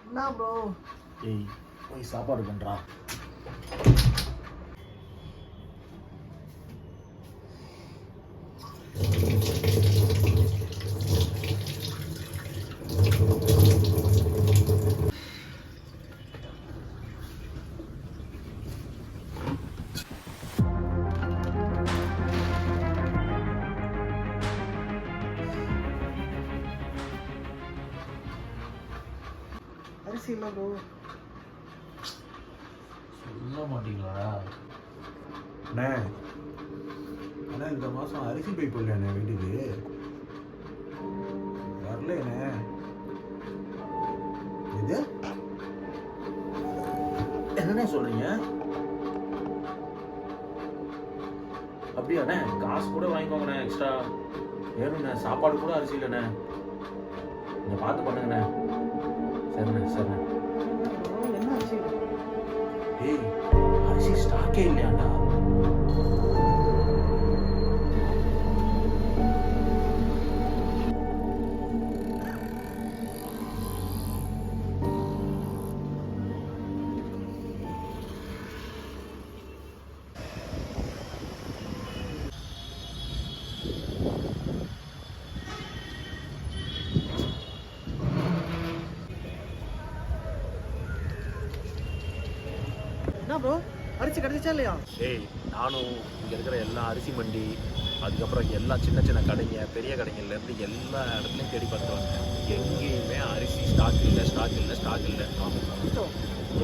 என்ன ப்ரோ? ஏய் போய் சாப்பாடு பண்றா. அரிசி இல்லை ப்ரோ. சொல்ல மாட்டீங்களா அண்ணே? அண்ணா இந்த மாதம் அரிசி பை போடலையாண்ணே வீட்டுக்கு? வரலண்ணே. இது என்னண்ணே சொல்றீங்க? அப்படியாண்ணே? காசு கூட வாங்கிக்கோங்கண்ணே எக்ஸ்ட்ரா. வேணுண்ணே, சாப்பாடு கூட அரிசி இல்லைண்ணே. நீங்கள் பார்த்து பண்ணுங்கண்ணே. சரிண்ணே சரிண்ணே. ப்ரோ என்ன அரிசி? ஏய் அரிசி ஸ்டாக்கே இல்லையாண்டா. என்ன ப்ரோ, அரிசி கிடைச்சிச்சா இல்லையா? ஏய் நானும் இங்கே இருக்கிற எல்லா அரிசி மண்டி, அதுக்கப்புறம் எல்லா சின்ன சின்ன கடைங்க, பெரிய கடைங்கள்லேருந்து எல்லா இடத்துலையும் தேடி பார்த்துட்டு வந்தேன். எங்கேயுமே அரிசி ஸ்டாக் இல்லை ஸ்டாக் இல்லை ஸ்டாக் இல்லை.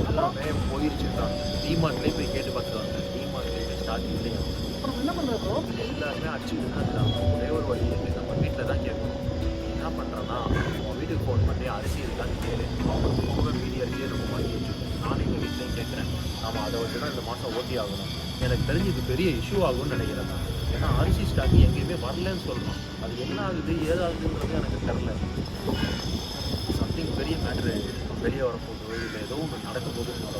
எல்லாமே போயிருச்சுட்டாங்க. டிமார்ட்லேயும் போய் கேட்டு பார்த்துட்டு வந்தேன். டிமார்ட்லேயுமே ஸ்டாக் இல்லையா. அப்புறம் என்ன பண்ணுற ப்ரோ? எல்லாருமே அடிச்சுட்டு தான் இருக்காங்க. ஒரே ஒரு வழி இருக்குது, நம்ம வீட்டில் தான் கேட்கணும். என்ன பண்ணுறேன்னா உங்கள் வீட்டுக்கு ஃபோன் பண்ணி அரிசி இருக்கான்னு கேளு. அவங்க மீதி அரிசியை நம்ம வாங்கி வச்சுக்கணும். நானும் எங்கள் வீட்லேயும் கேட்குறேன். நாம் அதை வச்சு தான் இந்த மாதம் ஓட்டி ஆகணும். எனக்கு தெரிஞ்சு இது பெரிய இஷ்யூ ஆகும்னு நினைக்கிறேன் நான். ஏன்னா அரிசி ஸ்டாக் எங்கேயுமே வரலன்னு சொல்லணும். அது என்ன ஆகுது ஏதாகுதுன்றது எனக்கு தெரில. சம்திங் பெரிய மேட்ரு வெளியே வரப்போகுது, இல்லை ஏதோ ஒன்று நடக்க போகுது என்னோட